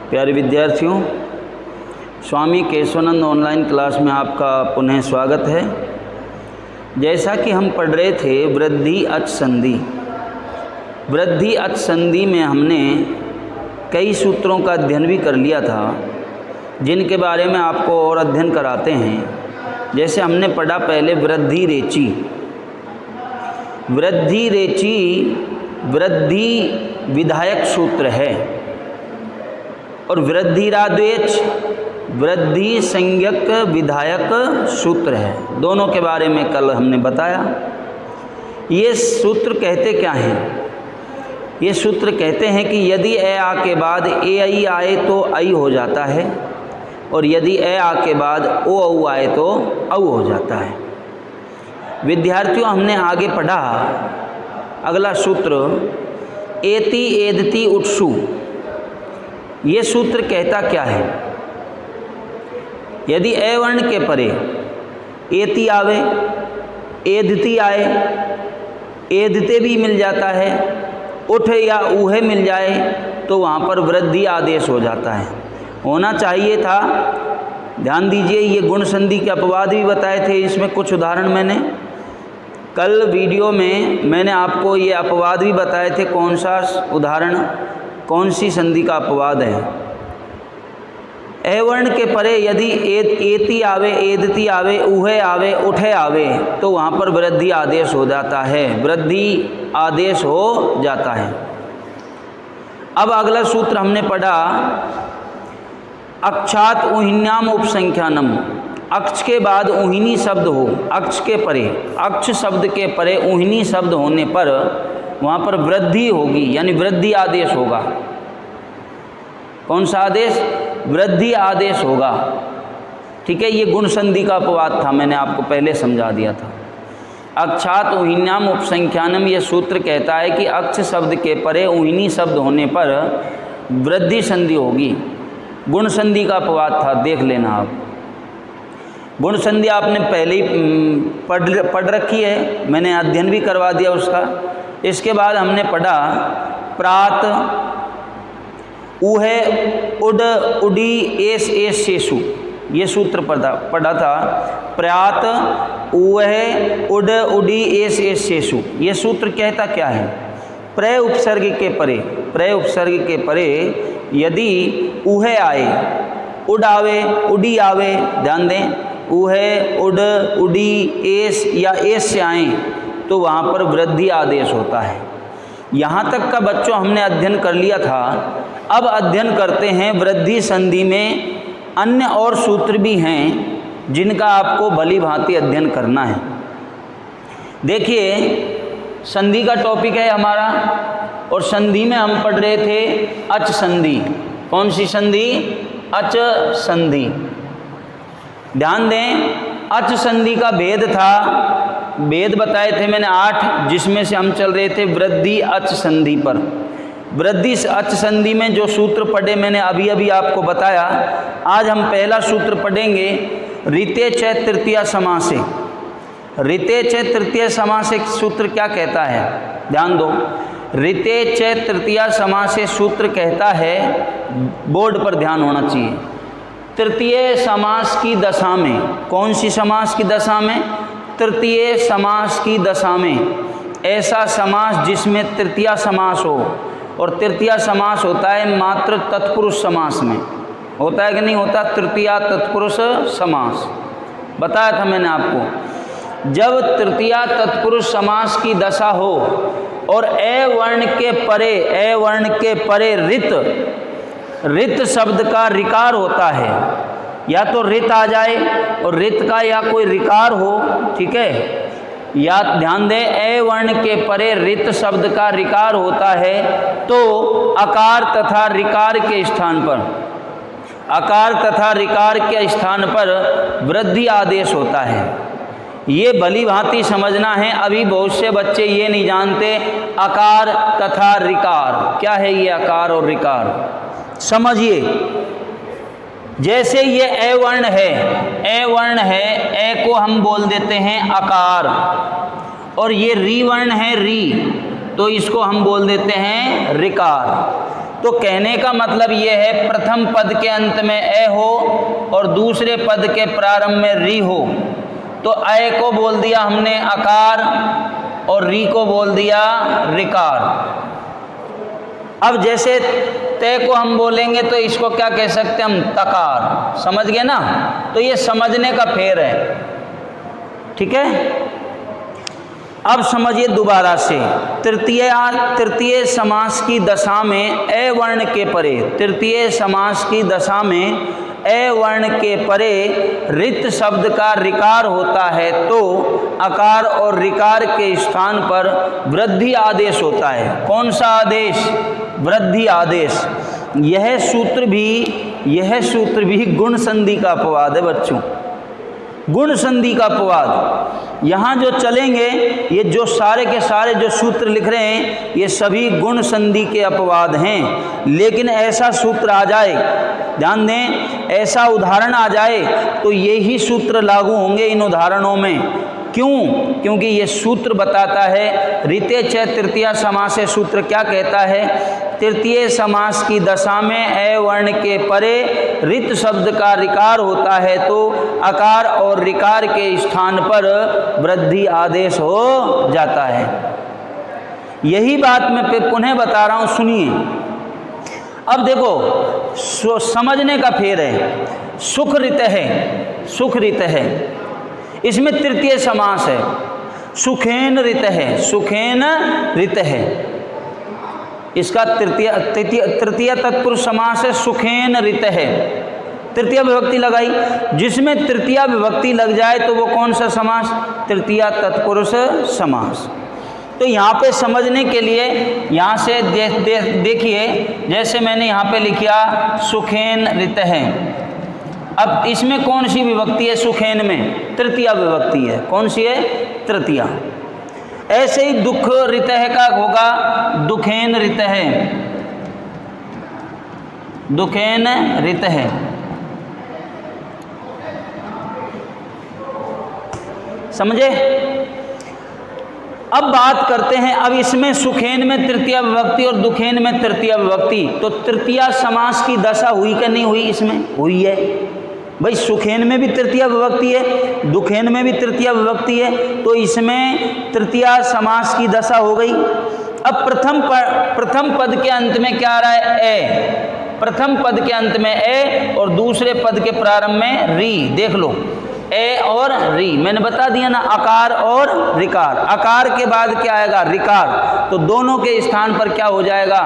प्यारे विद्यार्थियों, स्वामी Keshavananda online class में आपका पुनः स्वागत है। जैसा कि हम पढ़ रहे थे वृद्धि अच संधि। वृद्धि अच संधि में हमने कई सूत्रों का अध्ययन भी कर लिया था, जिनके बारे में आपको और अध्ययन कराते हैं। जैसे हमने पढ़ा पहले वृद्धि रेची। वृद्धि रेची वृद्धि विधायक सूत्र है और वृद्धि राद्वेच वृद्धि संज्ञक विधायक सूत्र है। दोनों के बारे में कल हमने बताया। ये सूत्र कहते क्या हैं? ये सूत्र कहते हैं कि यदि ए आ के बाद ए आई आए तो आई हो जाता है, और यदि ए आ के बाद ओ औ आए तो औ हो जाता है। विद्यार्थियों, हमने आगे पढ़ा अगला सूत्र एति एदति उत्सु। ये सूत्र कहता क्या है? यदि ए वर्ण के परे एति आवे, एदति आए, एदते भी मिल जाता है, उठ या ऊहे मिल जाए तो वहाँ पर वृद्धि आदेश हो जाता है। होना चाहिए था। ध्यान दीजिए, ये गुण संधि के अपवाद भी बताए थे। इसमें कुछ उदाहरण मैंने कल वीडियो में मैंने आपको ये अपवाद भी बताए थे। कौन सा उदाहरण, कौन सी संधि का अपवाद है? ए वर्ण के परे यदि एति आवे, एदति आवे, ऊहे आवे, उठे आवे तो वहाँ पर वृद्धि आदेश हो जाता है। वृद्धि आदेश हो जाता है। अब अगला सूत्र हमने पढ़ा अक्षात ऊहिन्याम उपसंख्यानम। अक्ष के बाद ऊहिनी शब्द हो, अक्ष के परे, अक्ष शब्द के परे ऊहिनी शब्द होने पर वहाँ पर वृद्धि होगी, यानी वृद्धि आदेश होगा। कौन सा आदेश? वृद्धि आदेश होगा। ठीक है, ये गुण संधि का अपवाद था, मैंने आपको पहले समझा दिया था। अक्षात ऊहिन्याम उपसंख्यानम, ये सूत्र कहता है कि अक्ष शब्द के परे ऊहिनी शब्द होने पर वृद्धि संधि होगी। गुण संधि का अपवाद था, देख लेना आप। गुण संधि आपने पहले ही पढ़ रखी है, मैंने अध्ययन भी करवा दिया उसका। इसके बाद हमने पढ़ा प्रात, ऊहे, उड, उडी, एस, एस, शेषु। ये सूत्र पढ़ा था। प्रात, ऊहे, उड, उडी, एस, एस, शेषु। ये सूत्र कहता क्या है? प्रय उपसर्ग के परे, प्रय उपसर्ग के परे यदि ऊहे आए, उड आवे, उडी आवे, ध्यान दें, ऊहे, उड, उडी, एस या एस से आए तो वहाँ पर वृद्धि आदेश होता है। यहाँ तक का बच्चों हमने अध्ययन कर लिया था। अब अध्ययन करते हैं वृद्धि संधि में अन्य और सूत्र भी हैं जिनका आपको भली भांति अध्ययन करना है। देखिए, संधि का टॉपिक है हमारा, और संधि में हम पढ़ रहे थे अच संधि। कौन सी संधि? अच संधि। ध्यान दें, अच संधि का भेद था, भेद बताए थे मैंने 8, जिसमें से हम चल रहे थे वृद्धि अच संधि पर। वृद्धि अच संधि में जो सूत्र पढ़े मैंने अभी अभी आपको बताया। आज हम पहला सूत्र पढ़ेंगे ऋते च तृतीया समासे। ऋते च तृतीया समासे सूत्र क्या कहता है? ध्यान दो। ऋते च तृतीया समासे सूत्र कहता है, बोर्ड पर ध्यान होना चाहिए, तृतीय समास की दशा में। कौन सी समास की दशा में? तृतीय समास की दशा में। ऐसा समास जिसमें तृतीया समास हो, और तृतीया समास होता है मात्र तत्पुरुष समास में। होता है कि नहीं होता? तृतीया तत्पुरुष समास बताया था मैंने आपको। जब तृतीया तत्पुरुष समास की दशा हो और ए वर्ण के परे, ए वर्ण के परे रित शब्द का रिकार होता है, या तो रित आ जाए और रित का या कोई रिकार हो, ठीक है, या ध्यान दें ए वर्ण के परे रित शब्द का रिकार होता है तो अकार तथा रिकार के स्थान पर, अकार तथा रिकार के स्थान पर वृद्धि आदेश होता है। ये भली भांति समझना है। अभी बहुत से बच्चे ये नहीं जानते अकार तथा रिकार क्या है। ये अकार और रिकार समझिए। जैसे ये ए वर्ण है, ए वर्ण है, ए को हम बोल देते हैं अकार, और ये री वर्ण है री, तो इसको हम बोल देते हैं रिकार। तो कहने का मतलब ये है प्रथम पद के अंत में ए हो और दूसरे पद के प्रारंभ में री हो, तो ए को बोल दिया हमने अकार और री को बोल दिया रिकार। अब जैसे ते को हम बोलेंगे तो इसको क्या कह सकते हैं हम, तकार। समझ गए ना? तो ये समझने का फेर है, ठीक है। अब समझिए दोबारा से, तृतीय समास की दशा में ए वर्ण के परे, तृतीय समास की दशा में ए वर्ण के परे रित शब्द का रिकार होता है तो अकार और रिकार के स्थान पर वृद्धि आदेश होता है। कौन सा आदेश? वृद्धि आदेश। यह सूत्र भी गुण संधि का अपवाद है बच्चों, गुण संधि का अपवाद। यहाँ जो चलेंगे ये जो सारे के सारे जो सूत्र लिख रहे हैं ये सभी गुण संधि के अपवाद हैं। लेकिन ऐसा सूत्र आ जाए, ध्यान दें, ऐसा उदाहरण आ जाए तो यही सूत्र लागू होंगे इन उदाहरणों में। क्यों? क्योंकि ये सूत्र बताता है ऋते च तृतीया समास से। सूत्र क्या कहता है? तृतीय समास की दशा में ए वर्ण के परे रित शब्द का रिकार होता है तो अकार और रिकार के स्थान पर वृद्धि आदेश हो जाता है। यही बात मैं पुनः बता रहा हूँ, सुनिए। अब देखो समझने का फेर है। सुख रित है, सुख रित है, इसमें तृतीय समास है। सुखेन रित है, सुखेन रित है, इसका तृतीय तत्पुरुष समास है। सुखेन रित है, तृतीय विभक्ति लगाई। जिसमें तृतीय विभक्ति लग जाए तो वो कौन सा समास? तृतीय तत्पुरुष समास। तो यहाँ पे समझने के लिए यहाँ से देखिए, जैसे मैंने यहाँ पे लिखा सुखेन रित है। अब इसमें कौन सी विभक्ति है? सुखेन में तृतीय विभक्ति है। कौन सी है? तृतीय। ऐसे ही दुख रित है का होगा दुखेन रित है, दुखेन रित है। समझे? अब बात करते हैं, अब इसमें सुखेन में तृतीय विभक्ति और दुखेन में तृतीय विभक्ति, तो तृतीय समास की दशा हुई कि नहीं हुई? इसमें हुई है भाई। सुखेन में भी तृतीय विभक्ति है, दुखेन में भी तृतीय विभक्ति है, तो इसमें तृतीय समास की दशा हो गई। अब प्रथम पद के अंत में क्या आ रहा है? ए। प्रथम पद के अंत में ए और दूसरे पद के प्रारंभ में री। देख लो, ए और री, मैंने बता दिया ना, अकार और रिकार। अकार के बाद क्या आएगा? रिकार। तो दोनों के स्थान पर क्या हो जाएगा?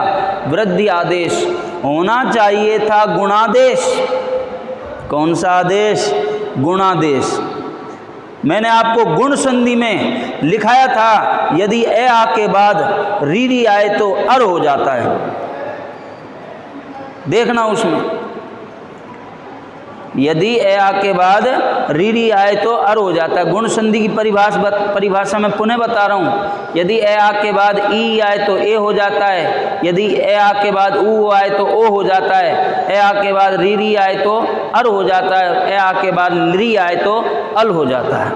वृद्धि आदेश। होना चाहिए था गुणादेश। कौन सा आदेश? गुणादेश। मैंने आपको गुण संधि में लिखाया था यदि ए आ के बाद री आए तो अर हो जाता है। देखना उसमें, यदि ए आ के बाद री आए तो अर हो जाता है। गुण संधि की परिभाषा में पुनः बता रहा हूँ। यदि ए आ के बाद ई आए तो ए हो जाता है, यदि ए आ के बाद ऊ आए तो ओ हो जाता है, ए आ के बाद री आए तो अर हो जाता है, ए आ के बाद री आए तो अल हो जाता है।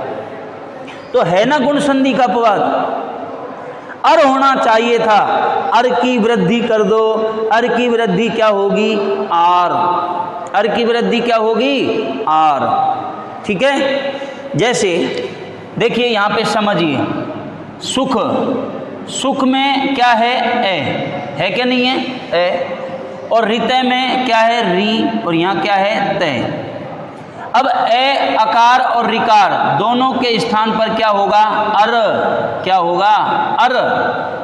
तो है ना गुण संधि का अपवाद? अर होना चाहिए था, अर की वृद्धि कर दो। अर की वृद्धि क्या होगी? आर। अर की वृद्धि क्या होगी? आर। ठीक है। जैसे देखिए यहाँ पे समझिए, सुख, सुख में क्या है? ए है क्या नहीं है? ए। और रितय में क्या है? री। और यहाँ क्या है? तय। अब ए अकार और रिकार दोनों के स्थान पर क्या होगा? अर। क्या होगा? अर।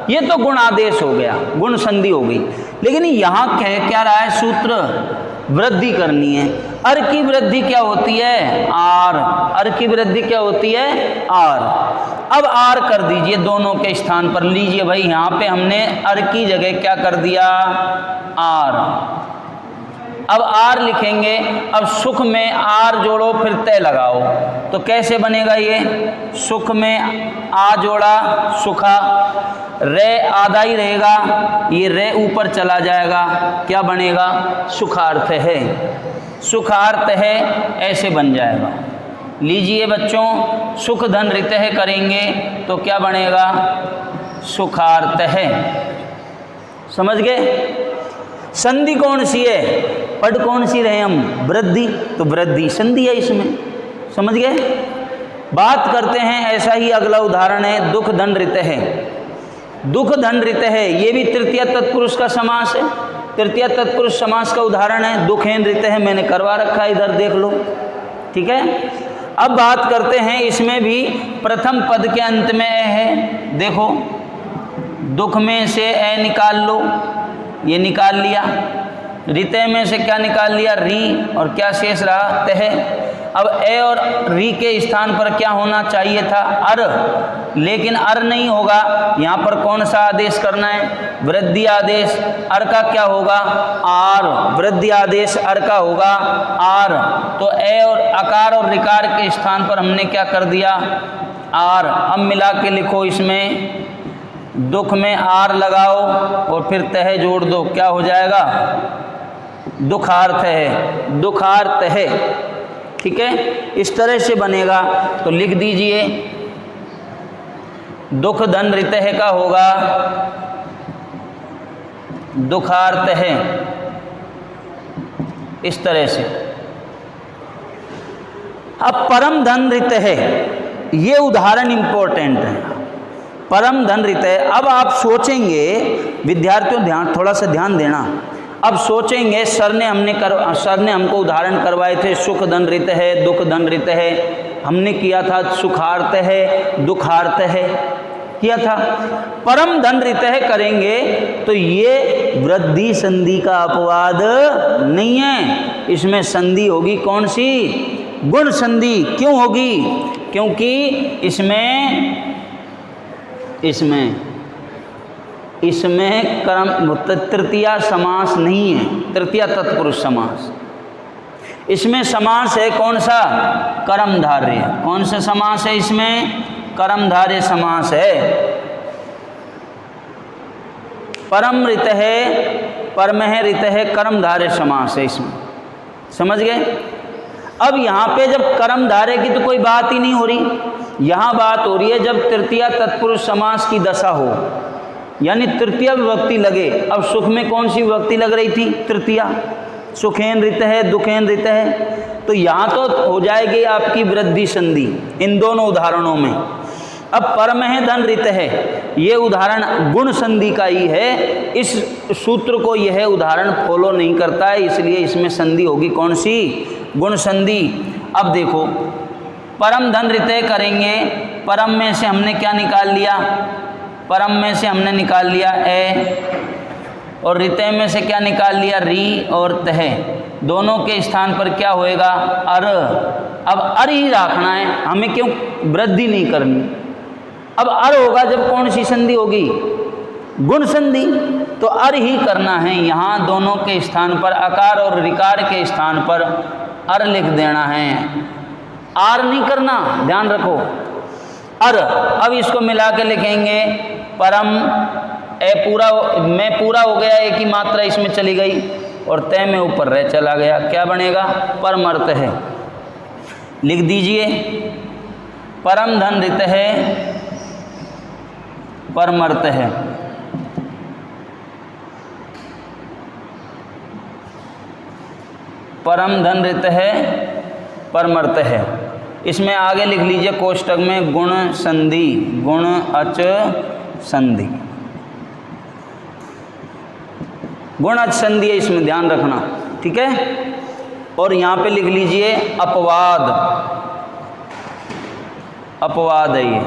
ये तो गुण आदेश हो गया, गुण संधि हो गई। लेकिन यहाँ कह क्या रहा है सूत्र? वृद्धि करनी है। अर की वृद्धि क्या होती है? आर। अर की वृद्धि क्या होती है? आर। अब आर कर दीजिए दोनों के स्थान पर। लीजिए भाई, यहाँ पे हमने अर की जगह क्या कर दिया? आर। अब आर लिखेंगे। अब सुख में आर जोड़ो फिर तय लगाओ, तो कैसे बनेगा ये? सुख में आ जोड़ा सुखा, रे आधा ही रहेगा, ये रे ऊपर चला जाएगा, क्या बनेगा? सुखार्थ है। सुखार्थ है, ऐसे बन जाएगा। लीजिए बच्चों, सुख धन रित है करेंगे तो क्या बनेगा? सुखार्थ है। समझ गए? संधि कौन सी है, पढ़ कौन सी रहे हम, वृद्धि, तो वृद्धि संधि है इसमें, समझ गए। बात करते हैं, ऐसा ही अगला उदाहरण है दुख धन रित है। दुख धन रित है, ये भी तृतीय तत्पुरुष का समास है, तृतीय तत्पुरुष समास का उदाहरण है। दुखेन रित है मैंने करवा रखा है, इधर देख लो, ठीक है। अब बात करते हैं, इसमें भी प्रथम पद के अंत में ए है, देखो दुख में से ए निकाल लो, ये निकाल लिया। रिते में से क्या निकाल लिया, री, और क्या शेष रहा, तह। अब ए और री के स्थान पर क्या होना चाहिए था, अर, लेकिन अर नहीं होगा। यहाँ पर कौन सा आदेश करना है, वृद्धि आदेश। अर का क्या होगा, आर, वृद्धि आदेश अर का होगा आर। तो ए और अकार और रिकार के स्थान पर हमने क्या कर दिया, आर। अब मिला के लिखो, इसमें दुख में आर लगाओ और फिर तह जोड़ दो, क्या हो जाएगा, दुखार्थ है, दुखार्थ है, ठीक है। इस तरह से बनेगा। तो लिख दीजिए, दुख धन रित है का होगा दुखार्थ है, इस तरह से। अब परम धन रित है, ये उदाहरण इंपॉर्टेंट है, परम धन रित है। अब आप सोचेंगे, विद्यार्थियों थोड़ा सा ध्यान देना। अब सोचेंगे, सर ने हमको उदाहरण करवाए थे, सुख धन रित है, दुख धन रित है, हमने किया था सुखार्थ है, दुखार्थ है, किया था। परम धन रित है करेंगे तो ये वृद्धि संधि का अपवाद नहीं है, इसमें संधि होगी कौन सी, गुण संधि। क्यों होगी, क्योंकि इसमें कर्म तृतीया समास नहीं है, तृतीया तत्पुरुष समास। इसमें समास है कौन सा, कर्मधारय। कौन सा समास है इसमें, कर्मधारय समास है। परम रित है, परमह रित है, कर्मधारय समास है इसमें, समझ गए। अब यहाँ पे जब कर्मधारय की तो कोई बात ही नहीं हो रही, यहाँ बात हो रही है जब तृतीया तत्पुरुष समास की दशा हो, यानी तृतीया विभक्ति लगे। अब सुख में कौन सी विभक्ति लग रही थी, तृतीया, सुखेन रित है, दुखेन रित है, तो यहाँ तो हो जाएगी आपकी वृद्धि संधि इन दोनों उदाहरणों में। अब परमह धन रित है, ये उदाहरण गुण संधि का ही है, इस सूत्र को यह उदाहरण फॉलो नहीं करता है, इसलिए इसमें संधि होगी कौन सी, गुण संधि। अब देखो, परम धन रित करेंगे, परम में से हमने क्या निकाल लिया, परम में से हमने निकाल लिया ए, और रिते में से क्या निकाल लिया, री और तह। दोनों के स्थान पर क्या होएगा, अर। अब अर ही रखना है हमें, क्यों वृद्धि नहीं करनी। अब अर होगा जब कौन सी संधि होगी, गुण संधि, तो अर ही करना है। यहाँ दोनों के स्थान पर, अकार और रिकार के स्थान पर अर लिख देना है, आर नहीं करना, ध्यान रखो, अर। अब इसको मिला के लिखेंगे, परम ए पूरा में पूरा हो गया, एक ही मात्रा इसमें चली गई, और तय में ऊपर रह चला गया, क्या बनेगा, परमर्थ है। लिख दीजिए, परम धन रित है, परमर्थ है। परम धन रित है, परमर्थ है। इसमें आगे लिख लीजिए कोष्टक में गुण संधि, गुण अच संधि, गुण अच संधि है, इसमें ध्यान रखना, ठीक है। और यहाँ पे लिख लीजिए अपवाद, अपवाद है ये,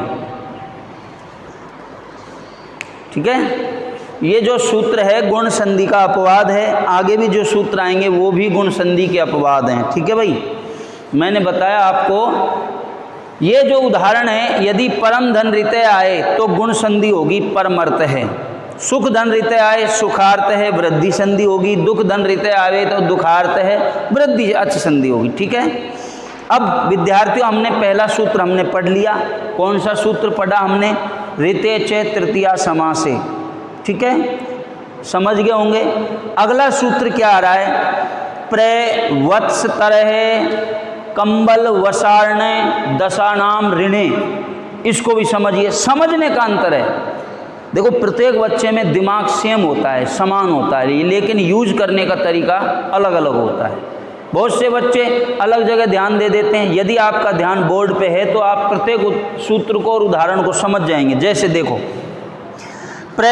ठीक है। ये जो सूत्र है गुण संधि का अपवाद है, आगे भी जो सूत्र आएंगे वो भी गुण संधि के अपवाद हैं, ठीक है भाई। मैंने बताया आपको, ये जो उदाहरण है, यदि परम धन रित आए तो गुण संधि होगी, परमर्थ है। सुख धन रित आए, सुखार्थ है, वृद्धि संधि होगी। दुख धन रित आए तो दुखार्थ है, वृद्धि अच्छ संधि होगी, ठीक है। अब विद्यार्थियों, हमने पहला सूत्र हमने पढ़ लिया। कौन सा सूत्र पढ़ा हमने, रिते च तृतीया समासे, ठीक है, समझ गए होंगे। अगला सूत्र क्या आ रहा है, प्रवत्स तरह कंबल वसारणे दशानाम ऋणे। इसको भी समझिए, समझने का अंतर है। देखो प्रत्येक बच्चे में दिमाग सेम होता है, समान होता है, लेकिन यूज करने का तरीका अलग अलग होता है। बहुत से बच्चे अलग जगह ध्यान दे देते हैं। यदि आपका ध्यान बोर्ड पे है तो आप प्रत्येक सूत्र को और उदाहरण को समझ जाएंगे। जैसे देखो, प्र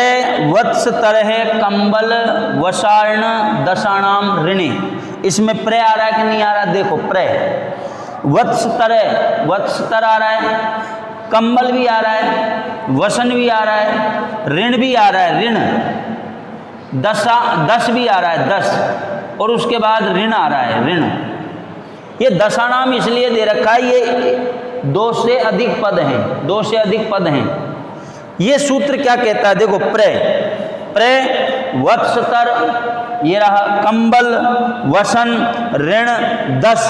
वत्स तरह कंबल वसार्ण दशाणाम ऋणे, इसमें प्र आ रहा है कि नहीं आ रहा? देखो प्र, वत्स तरह, वत्स तर आ रहा है, कंबल भी आ रहा है, वसन भी आ रहा है, ऋण भी आ रहा है, ऋण, दस भी आ रहा है, 10, और उसके बाद ऋण आ रहा है, ऋण। ये दशानाम इसलिए दे रखा है, ये 2 से अधिक पद हैं, 2 से अधिक पद हैं। ये सूत्र क्या कहता है? देखो प्र वत्सतर, ये रहा कंबल, वसन, ऋण, 10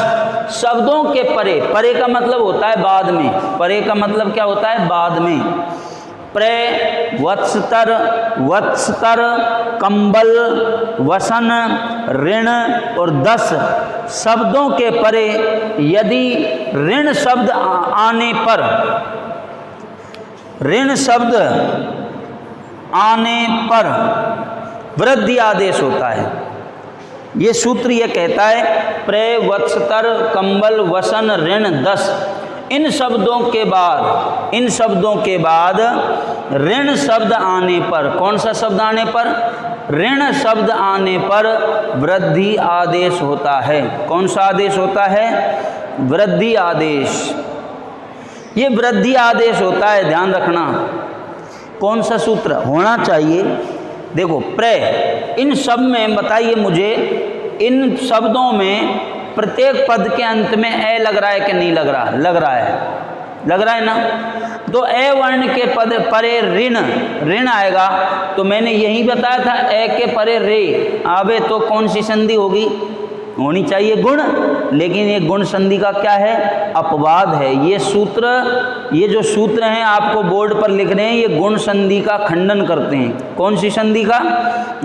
शब्दों के परे, परे का मतलब होता है बाद में, परे का मतलब क्या होता है? बाद में। प्र वत्सतर, वत्सतर, कंबल, वसन, ऋण और 10 शब्दों के परे यदि ऋण शब्द आने पर, ऋण शब्द आने पर वृद्धि आदेश होता है। ये सूत्र ये कहता है प्र वत्सतर कंबल वसन ऋण 10, इन शब्दों के बाद, इन शब्दों के बाद ऋण शब्द आने पर, कौन सा शब्द आने पर? ऋण शब्द आने पर वृद्धि आदेश होता है। कौन सा आदेश होता है? वृद्धि आदेश। ये वृद्धि आदेश होता है, ध्यान रखना। कौन सा सूत्र होना चाहिए? देखो प्र, इन सब में बताइए मुझे, इन शब्दों में प्रत्येक पद के अंत में ए लग रहा है कि नहीं लग रहा? लग रहा है, लग रहा है ना? तो ए वर्ण के पद परे ऋण, ऋण आएगा, तो मैंने यही बताया था ए के परे रे आवे तो कौन सी संधि होगी? होनी चाहिए गुण, लेकिन ये गुण संधि का क्या है? अपवाद है। ये सूत्र, ये जो सूत्र हैं आपको बोर्ड पर लिख रहे हैं, ये गुण संधि का खंडन करते हैं। कौन सी संधि का?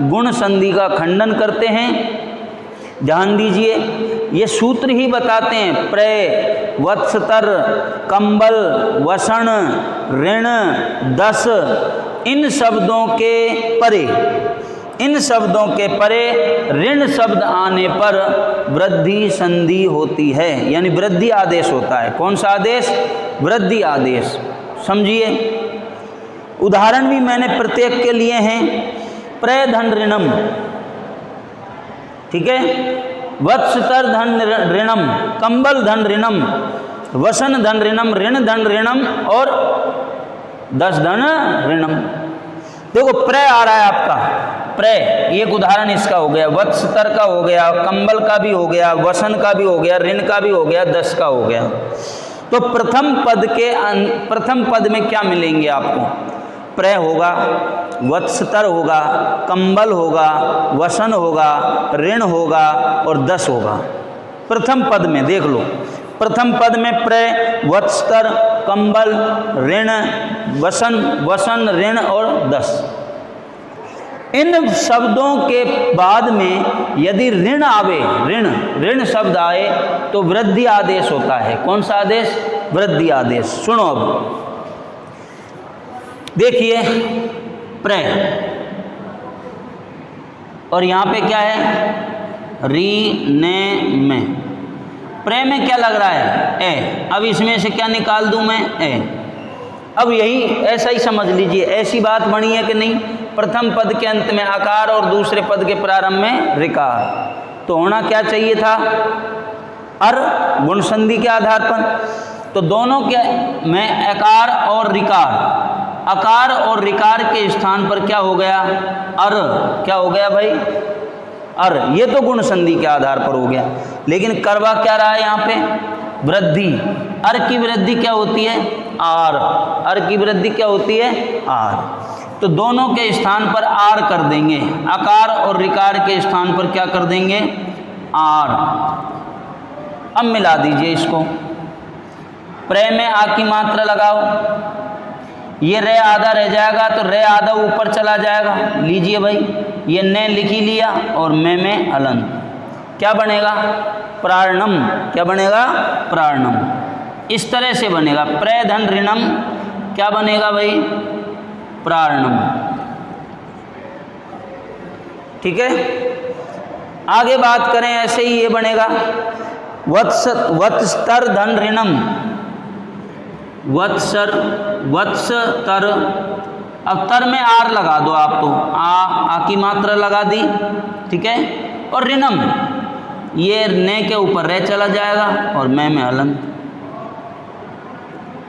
गुण संधि का खंडन करते हैं। ध्यान दीजिए, ये सूत्र ही बताते हैं प्र वत्सतर कंबल वसन ऋण 10, इन शब्दों के परे, इन शब्दों के परे ऋण शब्द आने पर वृद्धि संधि होती है, यानी वृद्धि आदेश होता है। कौन सा आदेश? वृद्धि आदेश। समझिए, उदाहरण भी मैंने प्रत्येक के लिए हैं। प्र धन ऋणम, ठीक है, वत्सतर धन ऋणम, कंबल धन ऋणम, वसन धन ऋणम, ऋण धन ऋणम और 10 धन ऋणम। देखो प्र आ रहा है आपका, प्र, एक उदाहरण इसका हो गया, वत्सतर का हो गया, कंबल का भी हो गया, वसन का भी हो गया, ऋण का भी हो गया, 10 का हो गया। तो प्रथम पद के प्रथम पद में क्या मिलेंगे आपको? प्र होगा, वत्सतर होगा, कंबल होगा, वसन होगा, ऋण होगा और 10 होगा। प्रथम पद में देख लो, प्रथम पद में प्र वत्सतर कंबल ऋण वसन, वसन ऋण और 10। इन शब्दों के बाद में यदि ऋण आवे, ऋण, ऋण शब्द आए तो वृद्धि आदेश होता है। कौन सा आदेश? वृद्धि आदेश। सुनो अब देखिए, प्र और यहाँ पे क्या है? री ने में, प्र में क्या लग रहा है? ए। अब इसमें से क्या निकाल दूं मैं? ए। अब यही ऐसा ही समझ लीजिए, ऐसी बात बनी है कि नहीं? प्रथम पद के अंत में आकार और दूसरे पद के प्रारंभ में ऋकार, तो होना क्या चाहिए था? अर, गुण संधि के आधार पर। तो दोनों के में अकार और ऋकार, अकार और ऋकार के स्थान पर क्या हो गया? अर। क्या हो गया भाई? अर। ये तो गुण संधि के आधार पर हो गया, लेकिन करवा क्या रहा है यहाँ पे? वृद्धि। अर की वृद्धि क्या होती है? आर। अर की वृद्धि क्या होती है? आर। तो दोनों के स्थान पर आर कर देंगे, अकार और ऋकार के स्थान पर क्या कर देंगे? आर। अब मिला दीजिए इसको, प्र में आ की मात्रा लगाओ, ये रे आधा रह जाएगा तो रे आधा ऊपर चला जाएगा। लीजिए भाई, ये ने लिख ही लिया और में अलंत, क्या बनेगा? प्रारणम। क्या बनेगा? प्रारणम। इस तरह से बनेगा, प्र धन ऋणम क्या बनेगा भाई? प्रारणम। ठीक है। आगे बात करें ऐसे ही ये बनेगा वत्सतर धन ऋणम, वत्सतर, अब तर में आर लगा दो आप, तो आ की मात्रा लगा दी, ठीक है। और ऋणम, ये ने के ऊपर रे चला जाएगा और मैं में हलंत,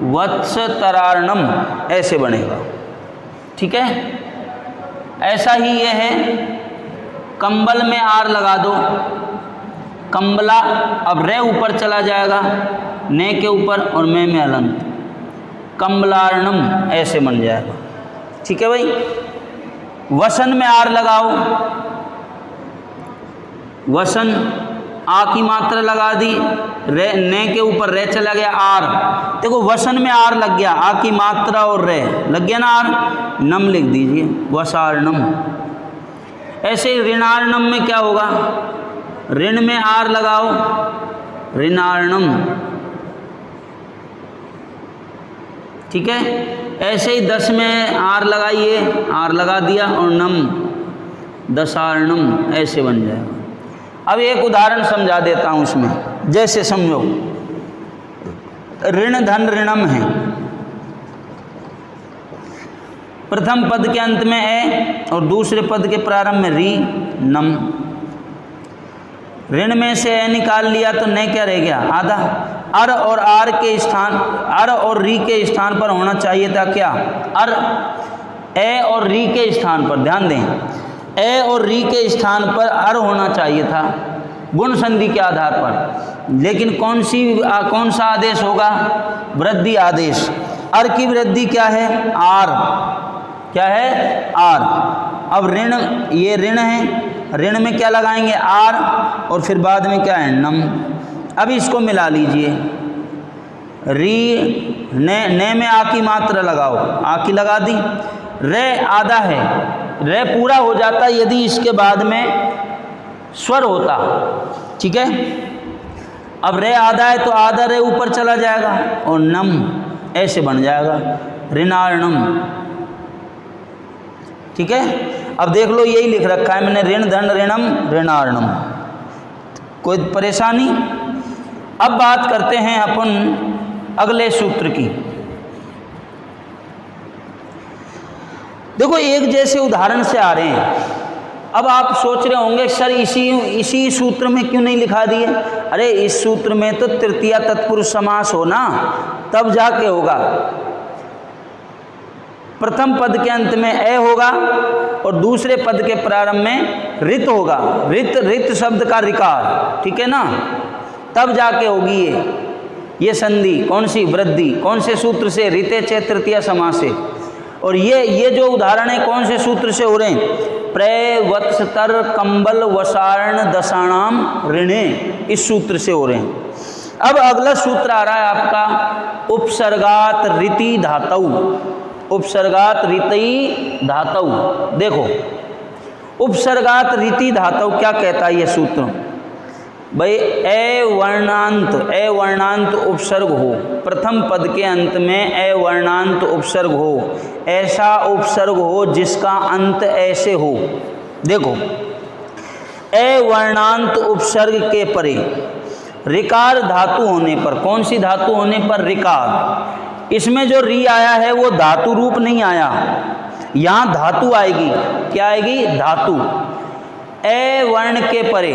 वत्सतरार्णम ऐसे बनेगा, ठीक है। ऐसा ही ये है, कंबल में आर लगा दो, कंबला, अब रे ऊपर चला जाएगा ने के ऊपर और मैं में हलंत, कंबलार्णम ऐसे बन जाएगा, ठीक है भाई। वसन में आर लगाओ, वसन, आ की मात्रा लगा दी, रे ने के ऊपर रे चला गया आर, देखो वसन में आर लग गया, आ की मात्रा और रे लग गया ना आर, नम लिख दीजिए, वसार्णम। ऐसे ही ऋणार्णम में क्या होगा, ऋण में आर लगाओ, ऋणार्णम, ठीक है। ऐसे ही 10 में आर लगाइए, आर लगा दिया और नम, दशार्णम ऐसे बन जाएगा। अब एक उदाहरण समझा देता हूँ उसमें, जैसे समझो ऋण धन ऋणम है, प्रथम पद के अंत में ए और दूसरे पद के प्रारंभ में री नम, ऋण में से ए निकाल लिया तो न क्या रह गया, आधा। अर और आर के स्थान, अर और री के स्थान पर होना चाहिए था क्या, अर, ए और री के स्थान पर, ध्यान दें, ए और री के स्थान पर अर होना चाहिए था गुण संधि के आधार पर, लेकिन कौन सा आदेश होगा, वृद्धि आदेश। अर की वृद्धि क्या है, आर, क्या है, आर। अब ऋण, ये ऋण है, ऋण में क्या लगाएंगे, आर, और फिर बाद में क्या है, नम। अब इसको मिला लीजिए, री ने में आ की मात्रा लगाओ, आ की लगा दी, रे आधा है, रे पूरा हो जाता यदि इसके बाद में स्वर होता, ठीक है। अब रे आधा है तो आधा रे ऊपर चला जाएगा और नम ऐसे बन जाएगा, ऋणार्णम, ठीक है। अब देख लो यही लिख रखा है मैंने, ऋण धन ऋणम ऋणार्णम, कोई परेशानी। अब बात करते हैं अपन अगले सूत्र की। देखो एक जैसे उदाहरण से आ रहे हैं। अब आप सोच रहे होंगे सर इसी सूत्र में क्यों नहीं लिखा दिए, अरे इस सूत्र में तो तृतीया तत्पुरुष समास हो ना, तब जाके होगा। प्रथम पद के अंत में ए होगा और दूसरे पद के प्रारंभ में रित होगा, रित शब्द का रिकार, ठीक है ना, तब जाके होगी ये संधि। कौन सी, वृद्धि। कौन से सूत्र से, रिते चे तृतीया समास से। और ये जो उदाहरण है कौन से सूत्र से हो रहे हैं, प्रय वत्सतर कंबल वसारण दशाणाम ऋणे, इस सूत्र से हो रहे हैं। अब अगला सूत्र आ रहा है आपका उपसर्गात रीति धातु, उपसर्गात रीति धातु। देखो उपसर्गात रीति धातु क्या कहता है ये सूत्र, भाई ए वर्णांत उपसर्ग हो, प्रथम पद के अंत में ए वर्णांत उपसर्ग हो, ऐसा उपसर्ग हो जिसका अंत ऐसे हो। देखो ए वर्णांत उपसर्ग के परे रिकार धातु होने पर, कौन सी धातु होने पर, रिकार। इसमें जो री आया है वो धातु रूप नहीं आया, यहाँ धातु आएगी, क्या आएगी, धातु। ए वर्ण के परे,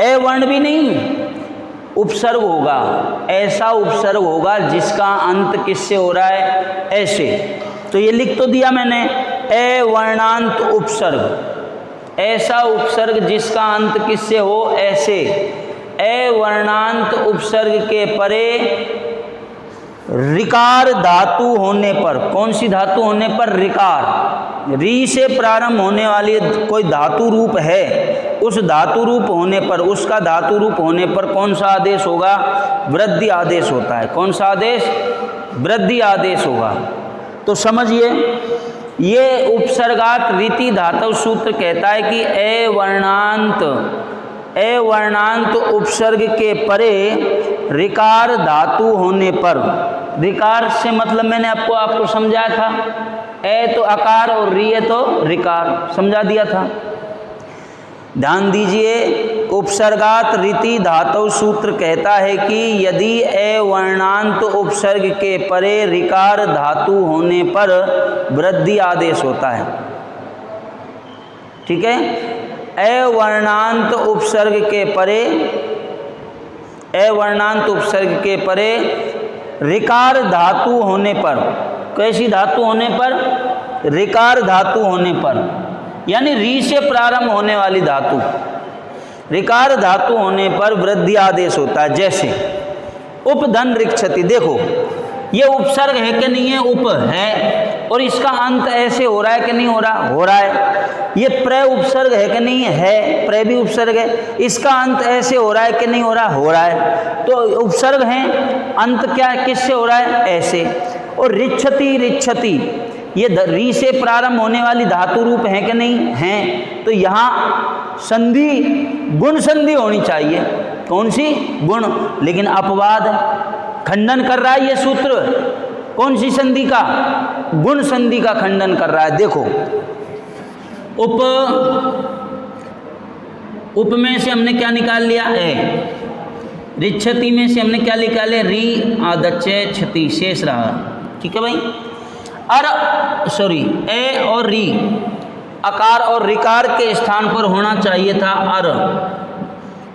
ए वर्ण भी नहीं, उपसर्ग होगा, ऐसा उपसर्ग होगा जिसका अंत किससे हो रहा है, ऐसे। तो ये लिख तो दिया मैंने, ए वर्णांत उपसर्ग, ऐसा उपसर्ग जिसका अंत किससे हो, ऐसे। ए वर्णांत उपसर्ग के परे रिकार धातु होने पर, कौन सी धातु होने पर, रिकार। री से प्रारंभ होने वाली कोई धातु रूप है, उस धातु रूप होने पर, उसका धातु रूप होने पर कौन सा आदेश होगा, वृद्धि आदेश होता है। कौन सा आदेश, वृद्धि आदेश होगा। तो समझिए ये उपसर्गात रीति धातु सूत्र कहता है कि ए वर्णांत उपसर्ग के परे रिकार धातु होने पर, रिकार से मतलब मैंने आपको समझाया था, ए तो आकार और री है तो रिकार, समझा दिया था। ध्यान दीजिए, उपसर्गात रीति धातु सूत्र कहता है कि यदि ए वर्णांत उपसर्ग के परे ऋकार धातु होने पर वृद्धि आदेश होता है। ठीक है, ए वर्णांत उपसर्ग के परे, ए वर्णांत उपसर्ग के परे ऋकार धातु होने पर, कैसी धातु होने पर? ऋकार धातु होने पर, यानी री से प्रारंभ होने वाली धातु, ऋकार धातु होने पर वृद्धि आदेश होता है। जैसे उपधन ऋक्षति, देखो ये उपसर्ग है कि नहीं है? उप है, और इसका अंत ऐसे हो रहा है कि नहीं हो रहा? हो रहा है। ये प्र उपसर्ग है कि नहीं है? प्र भी उपसर्ग है, इसका अंत ऐसे हो रहा है कि नहीं हो रहा? हो रहा है। तो उपसर्ग है, अंत क्या है, किससे हो रहा है? ऐसे। और ऋक्षति, ऋक्षति ये री से प्रारंभ होने वाली धातु रूप है कि नहीं है? तो यहाँ संधि, गुण संधि होनी चाहिए। कौन सी? गुण। लेकिन अपवाद, खंडन कर रहा है ये सूत्र कौन सी संधि का? गुण संधि का खंडन कर रहा है। देखो उप में से हमने क्या निकाल लिया? ए। ऋक्षति में से हमने क्या निकाले? री आदच्य क्षति, शेष रहा। ठीक है भाई। ए और री, अकार और ऋकार के स्थान पर होना चाहिए था अर,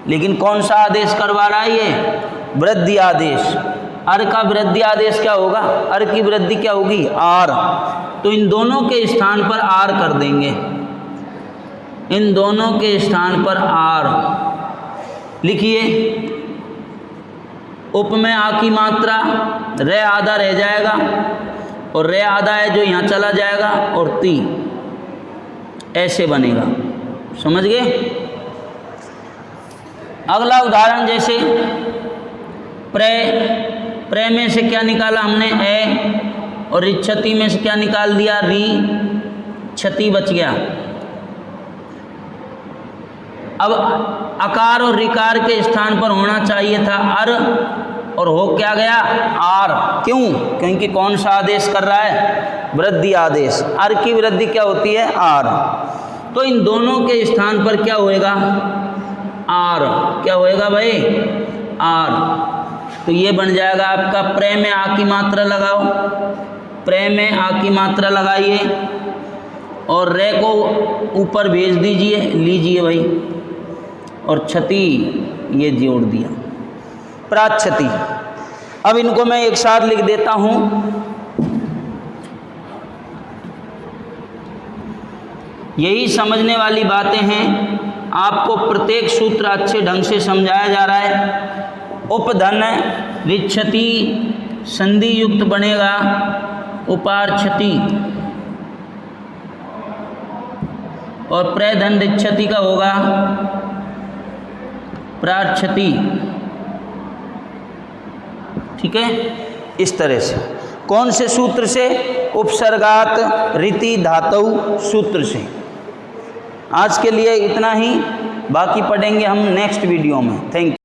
लेकिन कौन सा आदेश करवा रहा है ये? वृद्धि आदेश। अर का वृद्धि आदेश क्या होगा? अर की वृद्धि क्या होगी? आर। तो इन दोनों के स्थान पर आर कर देंगे, इन दोनों के स्थान पर आर लिखिए। उप में आ की मात्रा, रे आधा रह जाएगा, और रे आधा है जो यहाँ चला जाएगा, और ती ऐसे बनेगा। समझ गए? अगला उदाहरण, जैसे प्रे में से क्या निकाला हमने? ए, और ऋक्षति में से क्या निकाल दिया? री, क्षति बच गया। अब अकार और ऋकार के स्थान पर होना चाहिए था अर, और हो क्या गया? आर। क्यों? क्योंकि कौन सा आदेश कर रहा है? वृद्धि आदेश। अर की वृद्धि क्या होती है? आर। तो इन दोनों के स्थान पर क्या होएगा? आर। क्या होएगा भाई? आर। तो ये बन जाएगा आपका, प्रे में आ की मात्रा लगाओ, प्रे में आ की मात्रा लगाइए, और रे को ऊपर भेज दीजिए, लीजिए भाई, और क्षति ये जोड़ दिया, प्राक्षति। अब इनको मैं एक साथ लिख देता हूँ। यही समझने वाली बातें हैं, आपको प्रत्येक सूत्र अच्छे ढंग से समझाया जा रहा है। उपधन ऋक्षति संधि युक्त बनेगा, उपार्क्षति, और प्रधन ऋक्षति का होगा प्रार्क्षति। ठीक है, इस तरह से। कौन से सूत्र से? उपसर्गात रीति धातु सूत्र से। आज के लिए इतना ही, बाकी पढ़ेंगे हम नेक्स्ट वीडियो में। Thank you.